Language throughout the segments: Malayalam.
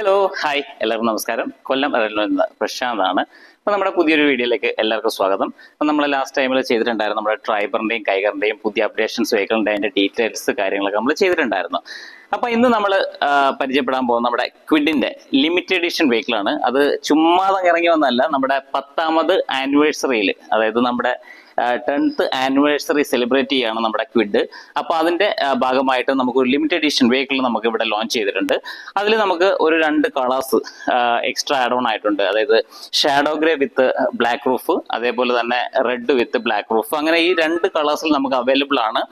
ഹലോ ഹായ് എല്ലാവർക്കും നമസ്കാരം. കൊല്ലം പ്രശാന്താണ്. അപ്പോൾ നമ്മുടെ പുതിയൊരു വീഡിയോയിലേക്ക് എല്ലാവർക്കും സ്വാഗതം. അപ്പോൾ നമ്മൾ ലാസ്റ്റ് ടൈമിൽ ചെയ്തിട്ടുണ്ടായിരുന്നു നമ്മുടെ ട്രൈബറിൻ്റെയും കൈഗറിൻ്റെയും പുതിയ അപ്ഡേഷൻസ് വെഹിക്കിളിൻ്റെ അതിൻ്റെ ഡീറ്റെയിൽസ് കാര്യങ്ങളൊക്കെ നമ്മൾ ചെയ്തിട്ടുണ്ടായിരുന്നു. അപ്പോൾ ഇന്ന് നമ്മൾ പരിചയപ്പെടാൻ പോകുന്ന നമ്മുടെ ക്വിഡിൻ്റെ ലിമിറ്റഡ് എഡിഷൻ വെഹിക്കിളാണ്. അത് ചുമ്മാതെ ഇറങ്ങി വന്നല്ല, നമ്മുടെ 10ാമത് ആനിവേഴ്സറിയിൽ, അതായത് നമ്മുടെ 10th ആനിവേഴ്സറി സെലിബ്രേറ്റ് ചെയ്യാണ് നമ്മുടെ ക്വിഡ്. അപ്പോൾ അതിൻ്റെ ഭാഗമായിട്ട് നമുക്ക് ഒരു ലിമിറ്റഡ് എഡിഷൻ വെഹിക്കിൾ നമുക്ക് ഇവിടെ ലോഞ്ച് ചെയ്തിട്ടുണ്ട്. അതിൽ നമുക്ക് ഒരു 2 കളേഴ്സ് എക്സ്ട്രാ ആഡ് ഓൺ ആയിട്ടുണ്ട്. അതായത് ഷാഡോ ഗ്രേ വിത്ത് ബ്ലാക്ക് റൂഫ്, അതേപോലെ തന്നെ റെഡ് വിത്ത് ബ്ലാക്ക് റൂഫ്. അങ്ങനെ ഈ 2 കളേഴ്സിൽ നമുക്ക് അവൈലബിൾ ആണ്.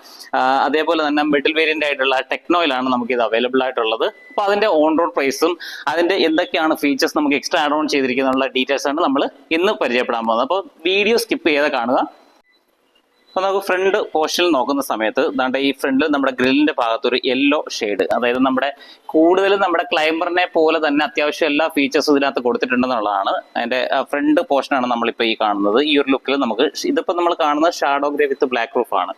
അതേപോലെ തന്നെ മിഡിൽ വേരിയന്റ് ആയിട്ടുള്ള ടെക്നോയിലാണ് നമുക്ക് ഇത് അവൈലബിൾ ആയിട്ടുള്ളത്. അപ്പോൾ അതിന്റെ ഓൺ റോഡ് പ്രൈസും അതിന്റെ എന്തൊക്കെയാണ് ഫീച്ചേഴ്സ് നമുക്ക് എക്സ്ട്രാ ആഡ് ഓൺ ചെയ്തിരിക്കുന്ന ഡീറ്റെയിൽസ് ആണ് നമ്മൾ ഇന്ന് പരിചയപ്പെടാൻ പോകുന്നത്. അപ്പോൾ വീഡിയോ സ്കിപ്പ് ചെയ്ത് കാണുക. അപ്പോൾ നമുക്ക് ഫ്രണ്ട് പോർഷനിൽ നോക്കുന്ന സമയത്ത് ദാണ്ടെ ഈ ഫ്രണ്ടിൽ നമ്മുടെ ഗ്രില്ലിന്റെ ഭാഗത്തൊരു യെല്ലോ ഷെയ്ഡ്, അതായത് നമ്മുടെ കൂടുതലും നമ്മുടെ ക്ലൈംബറിനെ പോലെ തന്നെ അത്യാവശ്യം എല്ലാ ഫീച്ചേഴ്സും ഇതിനകത്ത് കൊടുത്തിട്ടുണ്ടെന്നുള്ളതാണ്. അതിന്റെ ഫ്രണ്ട് പോർഷനാണ് നമ്മളിപ്പോൾ ഈ കാണുന്നത്. ഈ ഒരു ലുക്കിൽ നമുക്ക് ഇതിപ്പോൾ നമ്മൾ കാണുന്നത് ഷാഡോ ഗ്രേ വിത്ത് ബ്ലാക്ക് റൂഫ് ആണ്.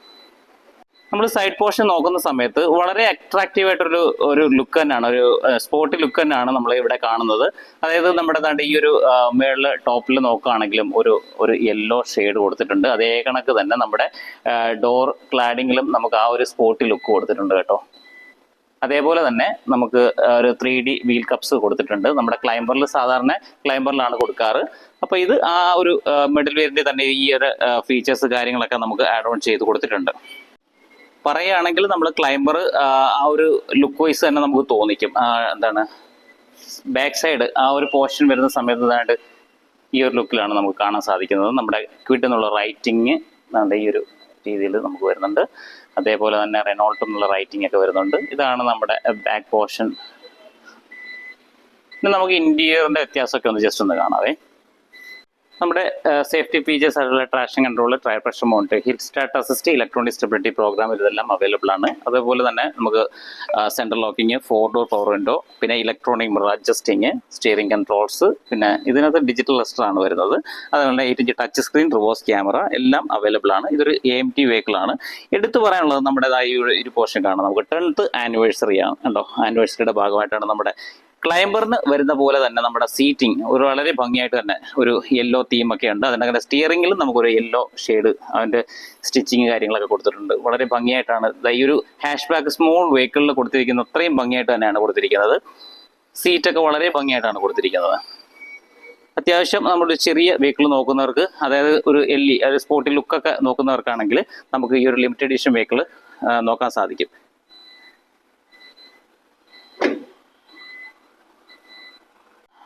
നമ്മൾ സൈഡ് പോർഷൻ നോക്കുന്ന സമയത്ത് വളരെ അട്രാക്റ്റീവ് ആയിട്ടൊരു ലുക്ക് തന്നെയാണ്, ഒരു സ്പോർട്ടി ലുക്ക് തന്നെയാണ് നമ്മൾ ഇവിടെ കാണുന്നത്. അതായത് നമ്മുടെ ഈ ഒരു മേളിൽ ടോപ്പിൽ നോക്കുകയാണെങ്കിലും ഒരു യെല്ലോ ഷെയ്ഡ് കൊടുത്തിട്ടുണ്ട്. അതേ കണക്ക് തന്നെ നമ്മുടെ ഡോർ ക്ലാഡിങ്ങിലും നമുക്ക് ആ ഒരു സ്പോർട്ടി ലുക്ക് കൊടുത്തിട്ടുണ്ട് കേട്ടോ. അതേപോലെ തന്നെ നമുക്ക് ഒരു 3D വീൽ കപ്സ് കൊടുത്തിട്ടുണ്ട്. നമ്മുടെ ക്ലൈംബറിൽ സാധാരണ ക്ലൈംബറിലാണ് കൊടുക്കാറ്. അപ്പോൾ ഇത് ആ ഒരു മിഡിൽ വേരിയന്റ് തന്നെ ഈ ഒരു ഫീച്ചേഴ്സ് കാര്യങ്ങളൊക്കെ നമുക്ക് ആഡ് ഓൺ ചെയ്ത് കൊടുത്തിട്ടുണ്ട്. പറയുകയാണെങ്കിൽ നമ്മൾ ക്ലൈംബർ ആ ഒരു ലുക്ക് വൈസ് തന്നെ നമുക്ക് തോന്നിക്കും. എന്താണ് ബാക്ക് സൈഡ് ആ ഒരു പോർഷൻ വരുന്ന സമയത്ത് ഇതായിട്ട് ഈ ഒരു ലുക്കിലാണ് നമുക്ക് കാണാൻ സാധിക്കുന്നത്. നമ്മുടെ ക്വിഡ് എന്നുള്ള റൈറ്റിങ് ഈ ഒരു രീതിയിൽ നമുക്ക് വരുന്നുണ്ട്. അതേപോലെ തന്നെ റെനോൾട്ട് എന്നുള്ള റൈറ്റിംഗ് ഒക്കെ വരുന്നുണ്ട്. ഇതാണ് നമ്മുടെ ബാക്ക് പോർഷൻ. പിന്നെ നമുക്ക് ഇന്റീരിയറിന്റെ വ്യത്യാസമൊക്കെ ഒന്ന് ജസ്റ്റ് ഒന്ന് കാണാവേ. നമ്മുടെ സേഫ്റ്റി ഫീച്ചേഴ്സ് ആയിട്ടുള്ള traction control, tyre pressure monitor, hill start assist, electronic stability program ഇതെല്ലാം അവൈലബിൾ ആണ്. അതേപോലെ തന്നെ നമുക്ക് central locking, 4 door power window, പിന്നെ electronic mirror adjusting, steering controls, പിന്നെ ഇതിനകത്ത് ഡിജിറ്റൽ റെസ്റ്റർ ആണ് വരുന്നത്. അതുപോലെ 8 inch touch screen, reverse camera എല്ലാം അവൈലബിൾ ആണ്. ഇതൊരു AMT വെഹിക്കിൾ ആണ്. എടുത്തു പറയാനുള്ളത് നമ്മുടേതായ ഒരു പോർഷൻ കാണാം. നമുക്ക് 10th ആനിവേഴ്സറി ആണ് കണ്ടോ. ആനിവേഴ്സറിയുടെ ഭാഗമായിട്ടാണ് നമ്മുടെ ക്ലൈംബറിന് വരുന്ന പോലെ തന്നെ നമ്മുടെ സീറ്റിംഗ് ഒരു വളരെ ഭംഗിയായിട്ട് തന്നെ ഒരു യെല്ലോ തീമൊക്കെ ഉണ്ട്. അതിൻ്റെ സ്റ്റീറിംഗിലും നമുക്കൊരു യെല്ലോ ഷെയ്ഡ് അതിൻ്റെ സ്റ്റിച്ചിങ് കാര്യങ്ങളൊക്കെ കൊടുത്തിട്ടുണ്ട്. വളരെ ഭംഗിയായിട്ടാണ് ഈ ഒരു ഹാഷ് ബാക്ക് സ്മോൾ വെഹിക്കിളിൽ കൊടുത്തിരിക്കുന്നത്. അത്രയും ഭംഗിയായിട്ട് തന്നെയാണ് കൊടുത്തിരിക്കുന്നത്. സീറ്റൊക്കെ വളരെ ഭംഗിയായിട്ടാണ് കൊടുത്തിരിക്കുന്നത്. അത്യാവശ്യം നമ്മുടെ ചെറിയ വെഹിക്കിൾ നോക്കുന്നവർക്ക്, അതായത് ഒരു അതായത് സ്പോർട്ടി ലുക്കൊക്കെ നോക്കുന്നവർക്കാണെങ്കിൽ നമുക്ക് ഈ ഒരു ലിമിറ്റഡ് എഡിഷൻ വെഹിക്കിൾ നോക്കാൻ സാധിക്കും.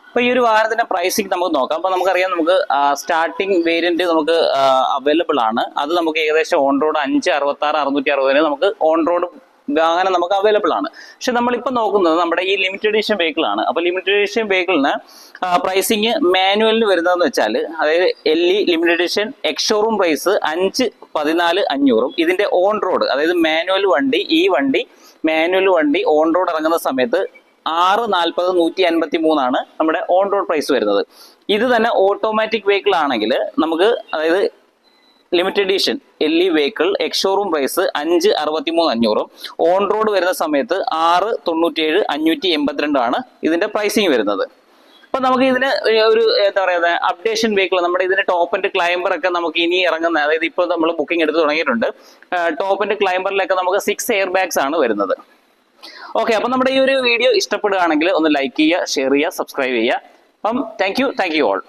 അപ്പോൾ ഈ ഒരു വാഹനത്തിന്റെ പ്രൈസിങ് നമുക്ക് നോക്കാം. അപ്പോൾ നമുക്കറിയാം, നമുക്ക് സ്റ്റാർട്ടിംഗ് വേരിയന്റ് നമുക്ക് അവൈലബിൾ ആണ്. അത് നമുക്ക് ഏകദേശം ഓൺ റോഡ് 566 660 നമുക്ക് ഓൺ റോഡ് വാഹനം നമുക്ക് അവൈലബിൾ ആണ്. പക്ഷെ നമ്മളിപ്പോൾ നോക്കുന്നത് നമ്മുടെ ഈ ലിമിറ്റഡ് എഡിഷൻ വെഹിക്കിൾ ആണ്. അപ്പോൾ ലിമിറ്റഡ് എഡിഷൻ വെഹിക്കിളിന് പ്രൈസിങ് മാനുവലിന് വരുന്നതെന്ന് വെച്ചാൽ, അതായത് LE limited edition ex showroom price 514,500. ഇതിന്റെ ഓൺ റോഡ്, അതായത് മാനുവൽ വണ്ടി, ഈ വണ്ടി മാനുവൽ വണ്ടി ഓൺ റോഡ് ഇറങ്ങുന്ന സമയത്ത് 640 153 ആണ് നമ്മുടെ ഓൺ റോഡ് പ്രൈസ് വരുന്നത്. ഇത് തന്നെ ഓട്ടോമാറ്റിക് വെഹിക്കിൾ ആണെങ്കിൽ നമുക്ക്, അതായത് limited edition LE vehicle ex showroom price 563,500. On road വരുന്ന സമയത്ത് 697 582 ആണ് ഇതിന്റെ പ്രൈസിങ് വരുന്നത്. അപ്പൊ നമുക്ക് ഇതിന് ഒരു എന്താ പറയുക അപ്ഡേഷൻ വെഹിക്കിൾ, നമ്മുടെ ഇതിന്റെ ടോപ്പ് ആൻഡ് ക്ലൈംബർ ഒക്കെ നമുക്ക് ഇനി ഇറങ്ങുന്ന, അതായത് ഇപ്പോൾ നമ്മൾ ബുക്കിംഗ് എടുത്ത് തുടങ്ങിയിട്ടുണ്ട്. ടോപ്പ് ആൻഡ് ക്ലൈംബറിലൊക്കെ നമുക്ക് 6 എയർ ബാഗ്സ് ആണ് വരുന്നത്. ഓക്കെ, അപ്പം നമ്മുടെ ഈ ഒരു വീഡിയോ ഇഷ്ടപ്പെടുകയാണെങ്കിൽ ഒന്ന് ലൈക്ക് ചെയ്യുക, ഷെയർ ചെയ്യുക, സബ്സ്ക്രൈബ് ചെയ്യുക. അപ്പം താങ്ക് യു ഓൾ.